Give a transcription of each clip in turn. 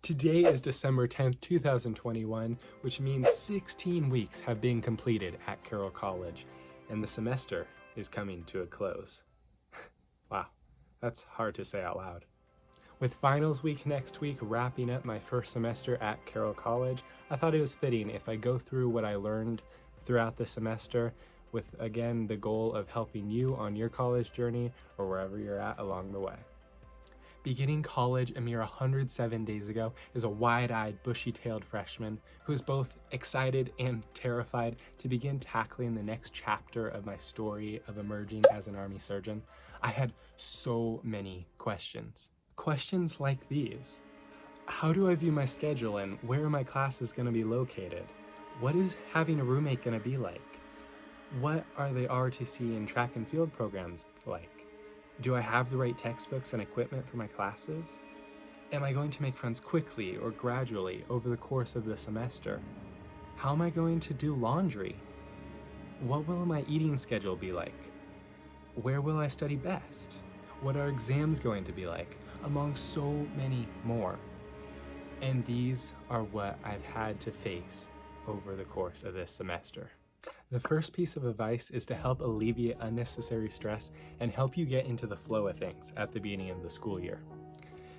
Today is December 10th, 2021, which means 16 weeks have been completed at Carroll College, and the semester is coming to a close. Wow, that's hard to say out loud. With finals week next week wrapping up my first semester at Carroll College, I thought it was fitting if I go through what I learned throughout the semester with, again, the goal of helping you on your college journey or wherever you're at along the way. Beginning college a mere 107 days ago is a wide-eyed, bushy-tailed freshman who is both excited and terrified to begin tackling the next chapter of my story of emerging as an Army surgeon. I had so many questions. Questions like these. How do I view my schedule and where are my classes going to be located? What is having a roommate going to be like? What are the ROTC and track and field programs like? Do I have the right textbooks and equipment for my classes? Am I going to make friends quickly or gradually over the course of the semester? How am I going to do laundry? What will my eating schedule be like? Where will I study best? What are exams going to be like? Among so many more. And these are what I've had to face over the course of this semester. The first piece of advice is to help alleviate unnecessary stress and help you get into the flow of things at the beginning of the school year.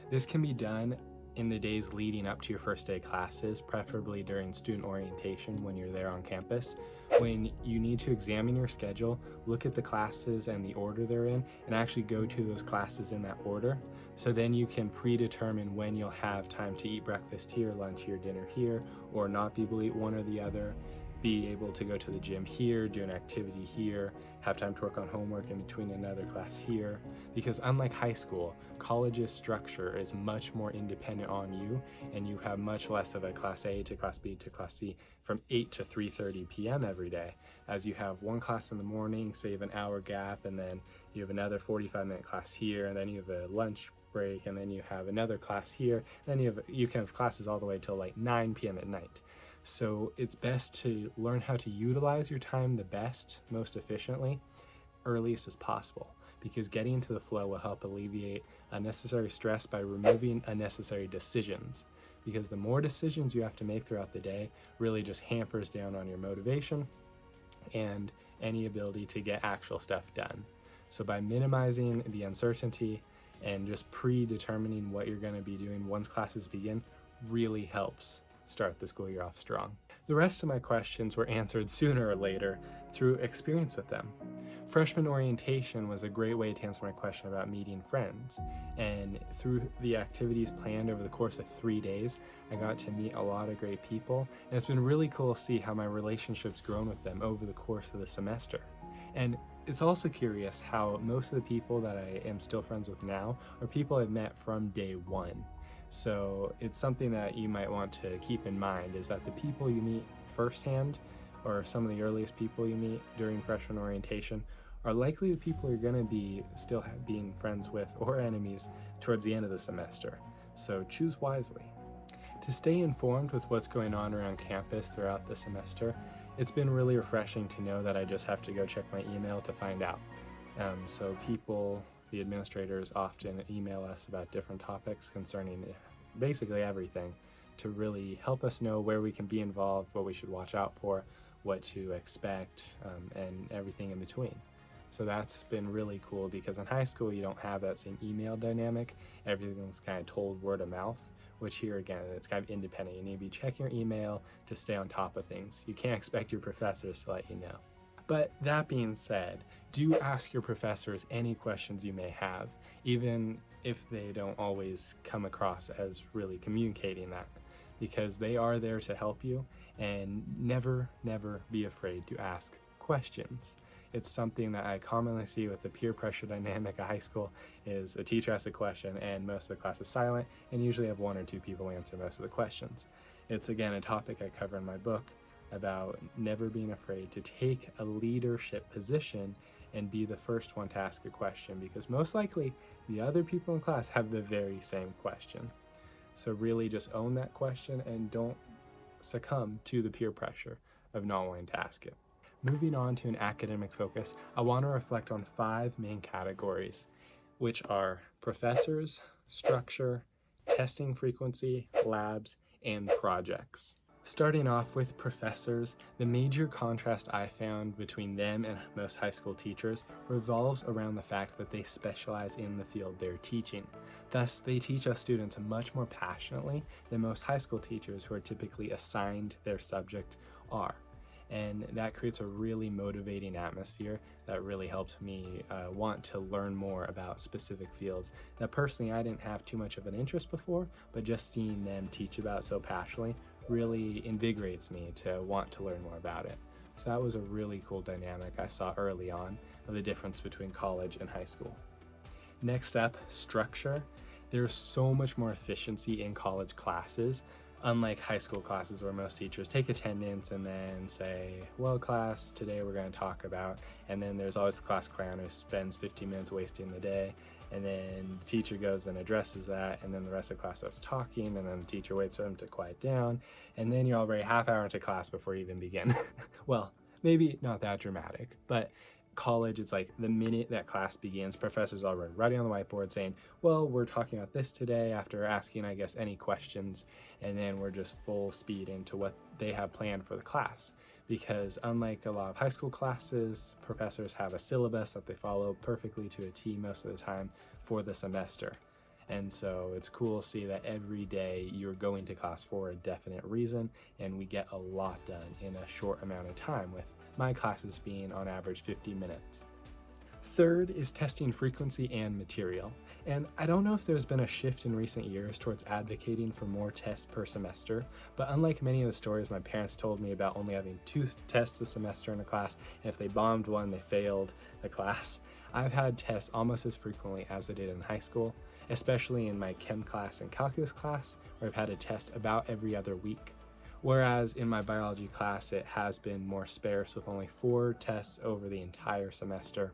This can be done in the days leading up to your first day classes, preferably during student orientation when you're there on campus. When you need to examine your schedule, look at the classes and the order they're in, and actually go to those classes in that order. So then you can predetermine when you'll have time to eat breakfast here, lunch here, dinner here, or not be able to eat one or the other. Be able to go to the gym here, do an activity here, have time to work on homework in between another class here. Because unlike high school, college's structure is much more independent on you, and you have much less of a class A to class B to class C from 8 to 3:30 p.m. every day, as you have one class in the morning, so you have an hour gap, and then you have another 45-minute class here, and then you have a lunch break, and then you have another class here, and then you can have classes all the way till like 9 p.m. at night. So it's best to learn how to utilize your time the best, most efficiently, earliest as possible, because getting into the flow will help alleviate unnecessary stress by removing unnecessary decisions. Because the more decisions you have to make throughout the day really just hampers down on your motivation and any ability to get actual stuff done. So by minimizing the uncertainty and just predetermining what you're going to be doing once classes begin really helps start the school year off strong. The rest of my questions were answered sooner or later through experience with them. Freshman orientation was a great way to answer my question about meeting friends, and through the activities planned over the course of 3 days, I got to meet a lot of great people, and it's been really cool to see how my relationship's grown with them over the course of the semester. And it's also curious how most of the people that I am still friends with now are people I've met from day one. So it's something that you might want to keep in mind, is that the people you meet firsthand, or some of the earliest people you meet during freshman orientation, are likely the people you're going to be still being friends with or enemies towards the end of the semester. So choose wisely. To stay informed with what's going on around campus throughout the semester, it's been really refreshing to know that I just have to go check my email to find out. So the administrators often email us about different topics concerning basically everything to really help us know where we can be involved, what we should watch out for, what to expect, and everything in between. So that's been really cool, because in high school you don't have that same email dynamic. Everything's kind of told word of mouth, which here again, it's kind of independent. You need to be checking your email to stay on top of things. You can't expect your professors to let you know. But that being said, do ask your professors any questions you may have, even if they don't always come across as really communicating that, because they are there to help you, and never be afraid to ask questions. It's something that I commonly see with the peer pressure dynamic at high school, is a teacher asks a question and most of the class is silent, and usually have 1 or 2 people answer most of the questions. It's again a topic I cover in my book, about never being afraid to take a leadership position and be the first one to ask a question, because most likely the other people in class have the very same question. So really just own that question and don't succumb to the peer pressure of not wanting to ask it. Moving on to an academic focus, I want to reflect on 5 main categories, which are professors, structure, testing frequency, labs, and projects. Starting off with professors, the major contrast I found between them and most high school teachers revolves around the fact that they specialize in the field they're teaching. Thus, they teach us students much more passionately than most high school teachers who are typically assigned their subject are. And that creates a really motivating atmosphere that really helps me want to learn more about specific fields that personally I didn't have too much of an interest before, but just seeing them teach about so passionately really invigorates me to want to learn more about it. So that was a really cool dynamic I saw early on of the difference between college and high school. Next up, structure. There's so much more efficiency in college classes, unlike high school classes where most teachers take attendance and then say, well, class, today we're going to talk about, and then there's always the class clown who spends 15 minutes wasting the day, and then the teacher goes and addresses that, and then the rest of the class starts talking, and then the teacher waits for them to quiet down, and then you're already half hour into class before you even begin. Well, maybe not that dramatic, but college, it's like the minute that class begins, professors already writing on the whiteboard saying, well, we're talking about this today, after asking, I guess, any questions, and then we're just full speed into what they have planned for the class. Because unlike a lot of high school classes, professors have a syllabus that they follow perfectly to a T most of the time for the semester. And so it's cool to see that every day you're going to class for a definite reason, and we get a lot done in a short amount of time, with my classes being on average 50 minutes. Third is testing frequency and material. And I don't know if there's been a shift in recent years towards advocating for more tests per semester, but unlike many of the stories my parents told me about only having 2 tests a semester in a class, and if they bombed one, they failed the class, I've had tests almost as frequently as I did in high school, especially in my chem class and calculus class, where I've had a test about every other week. Whereas in my biology class, it has been more sparse with only 4 tests over the entire semester,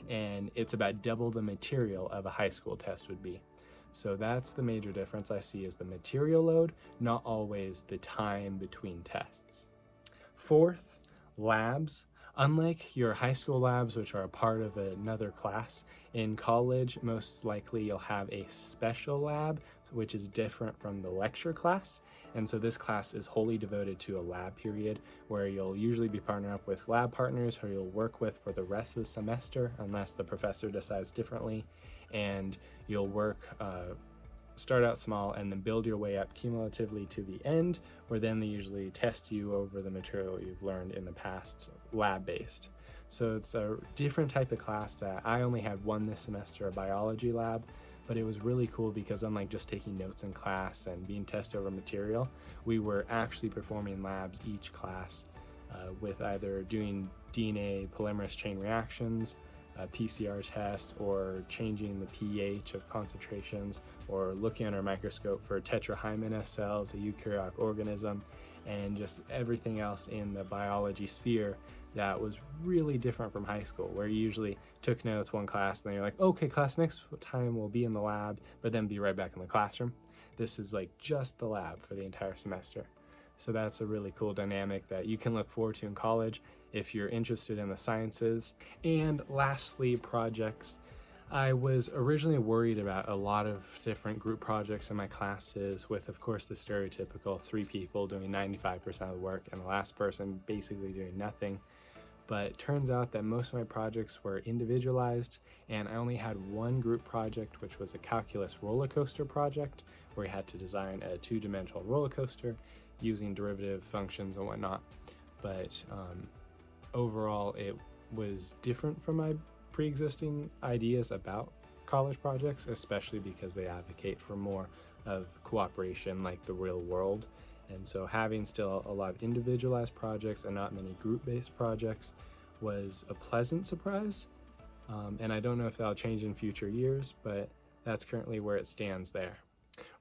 and it's about double the material of a high school test would be. So that's the major difference I see, is the material load, not always the time between tests. Fourth, labs. Unlike your high school labs, which are a part of another class, in college, most likely you'll have a special lab, which is different from the lecture class. And so this class is wholly devoted to a lab period where you'll usually be partnering up with lab partners who you'll work with for the rest of the semester, unless the professor decides differently. And you'll work, start out small and then build your way up cumulatively to the end, where then they usually test you over the material you've learned in the past, lab-based. So it's a different type of class that I only had one this semester, a biology lab, but it was really cool because unlike just taking notes in class and being tested over material, we were actually performing labs each class with either doing DNA polymerase chain reactions, a PCR test, or changing the pH of concentrations, or looking under a microscope for tetrahymena cells, a eukaryotic organism, and just everything else in the biology sphere that was really different from high school, where you usually took notes one class and then you're like, okay, class, next time we'll be in the lab, but then be right back in the classroom. This is like just the lab for the entire semester. So that's a really cool dynamic that you can look forward to in college if you're interested in the sciences. And lastly, projects. I was originally worried about a lot of different group projects in my classes, with of course the stereotypical 3 people doing 95% of the work and the last person basically doing nothing. But it turns out that most of my projects were individualized, and I only had one group project, which was a calculus roller coaster project, where we had to design a 2-dimensional roller coaster using derivative functions and whatnot. But overall, it was different from my pre-existing ideas about college projects, especially because they advocate for more of cooperation like the real world. And so having still a lot of individualized projects and not many group-based projects was a pleasant surprise. And I don't know if that'll change in future years, but that's currently where it stands there.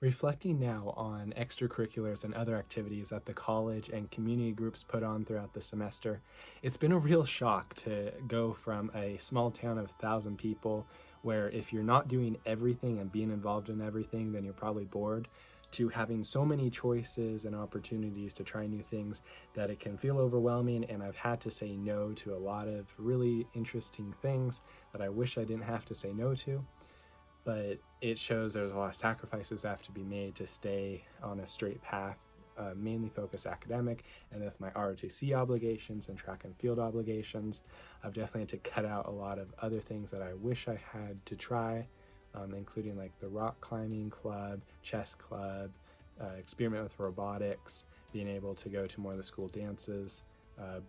Reflecting now on extracurriculars and other activities that the college and community groups put on throughout the semester, it's been a real shock to go from a small town of 1,000 people, where if you're not doing everything and being involved in everything, then you're probably bored, to having so many choices and opportunities to try new things that it can feel overwhelming. And I've had to say no to a lot of really interesting things that I wish I didn't have to say no to. but it shows there's a lot of sacrifices that have to be made to stay on a straight path, mainly focus academic, and with my ROTC obligations and track and field obligations, I've definitely had to cut out a lot of other things that I wish I had to try, including like the rock climbing club, chess club, experiment with robotics, being able to go to more of the school dances,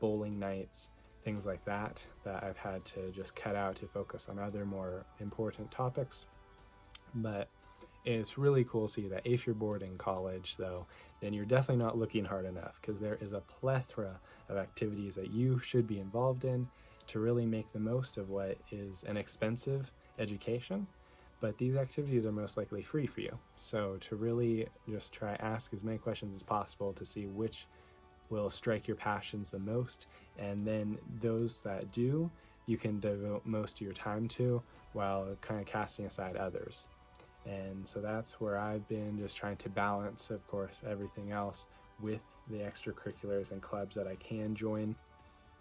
bowling nights, things like that I've had to just cut out to focus on other more important topics. But it's really cool to see that if you're bored in college, though, then you're definitely not looking hard enough, because there is a plethora of activities that you should be involved in to really make the most of what is an expensive education. But these activities are most likely free for you. So to really just try ask as many questions as possible to see which will strike your passions the most, and then those that do, you can devote most of your time to, while kind of casting aside others. And so that's where I've been just trying to balance, of course, everything else with the extracurriculars and clubs that I can join,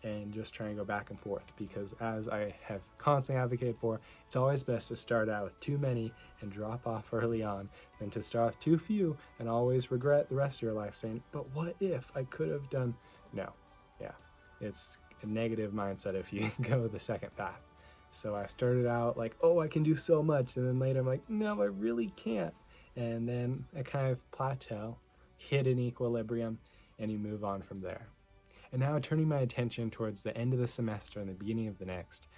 and just trying to go back and forth, because as I have constantly advocated for, it's always best to start out with too many and drop off early on than to start with too few and always regret the rest of your life saying, but what if I could have done? No, yeah, it's a negative mindset if you go the second path. So I started out like, oh, I can do so much, and then later I'm like, no, I really can't. And then I kind of plateau, hit an equilibrium, and you move on from there. And now turning my attention towards the end of the semester and the beginning of the next.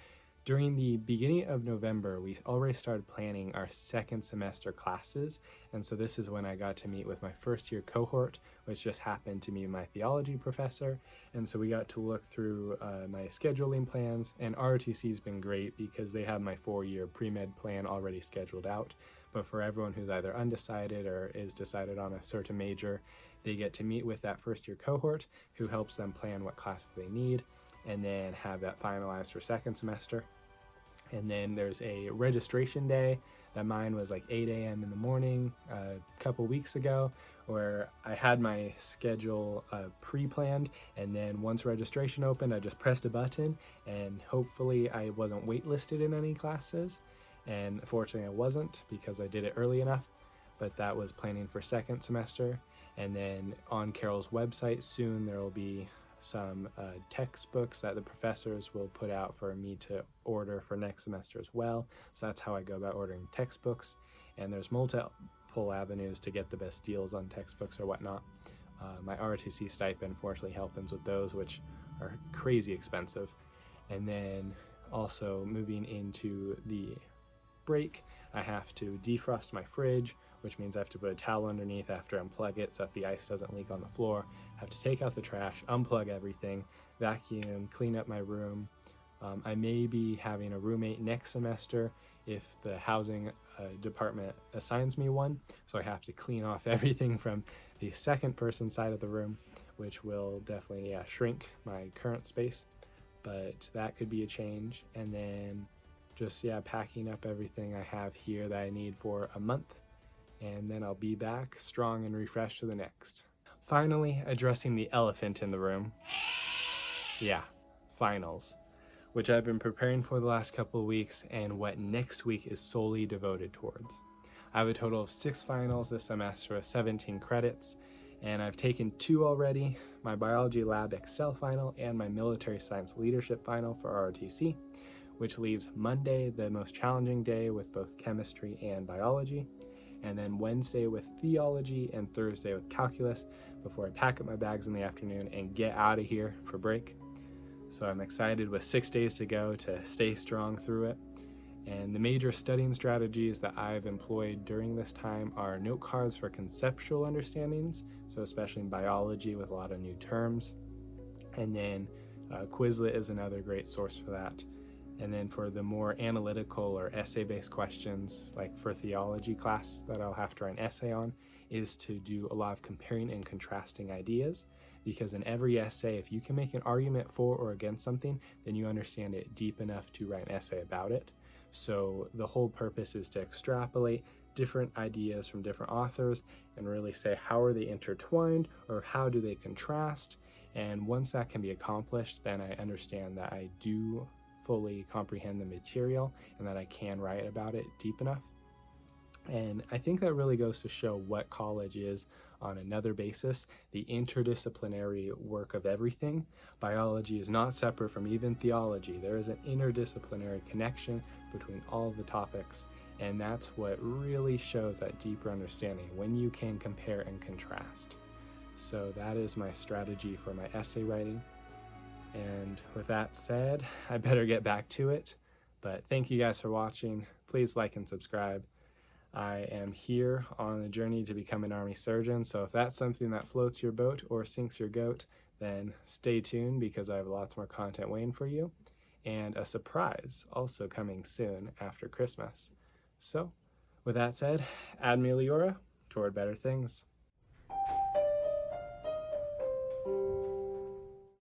During the beginning of November, we already started planning our second semester classes, and so this is when I got to meet with my first year cohort, which just happened to be my theology professor, and so we got to look through my scheduling plans, and ROTC has been great because they have my 4-year pre-med plan already scheduled out, but for everyone who's either undecided or is decided on a certain major, they get to meet with that first year cohort who helps them plan what classes they need, and then have that finalized for second semester. And then there's a registration day that mine was like 8 a.m. in the morning a couple weeks ago, where I had my schedule pre-planned, and then once registration opened, I just pressed a button, and hopefully I wasn't waitlisted in any classes. And fortunately I wasn't, because I did it early enough, but that was planning for second semester. And then on Carroll's website soon there will be some textbooks that the professors will put out for me to order for next semester as well. So that's how I go about ordering textbooks, and there's multiple avenues to get the best deals on textbooks or whatnot. My ROTC stipend fortunately helps with those, which are crazy expensive. And then also moving into the break, I have to defrost my fridge, which means I have to put a towel underneath after I unplug it so that the ice doesn't leak on the floor. I have to take out the trash, unplug everything, vacuum, clean up my room. I may be having a roommate next semester if the housing department assigns me one, so I have to clean off everything from the second person side of the room, which will definitely shrink my current space, but that could be a change. And then just packing up everything I have here that I need for a month, and then I'll be back strong and refreshed for the next. Finally, addressing the elephant in the room. Finals, which I've been preparing for the last couple of weeks, and what next week is solely devoted towards. I have a total of 6 finals this semester with 17 credits, and I've taken 2 already, my Biology Lab Excel final and my Military Science Leadership final for ROTC, which leaves Monday the most challenging day with both chemistry and biology, and then Wednesday with theology and Thursday with calculus before I pack up my bags in the afternoon and get out of here for break. So I'm excited with 6 days to go to stay strong through it. And the major studying strategies that I've employed during this time are note cards for conceptual understandings, so especially in biology with a lot of new terms. And then Quizlet is another great source for that. And then for the more analytical or essay-based questions, like for theology class that I'll have to write an essay on, is to do a lot of comparing and contrasting ideas, because in every essay, if you can make an argument for or against something, then you understand it deep enough to write an essay about it. So the whole purpose is to extrapolate different ideas from different authors and really say how are they intertwined or how do they contrast. And once that can be accomplished, then I understand that I do fully comprehend the material and that I can write about it deep enough. And I think that really goes to show what college is on another basis, the interdisciplinary work of everything. Biology is not separate from even theology. There is an interdisciplinary connection between all of the topics, and that's what really shows that deeper understanding when you can compare and contrast. So that is my strategy for my essay writing. And with that said, I better get back to it. But thank you guys for watching. Please like and subscribe. I am here on a journey to become an Army surgeon, so if that's something that floats your boat or sinks your goat, then stay tuned because I have lots more content waiting for you, and a surprise also coming soon after Christmas. So, with that said, Ad Meliora, toward better things.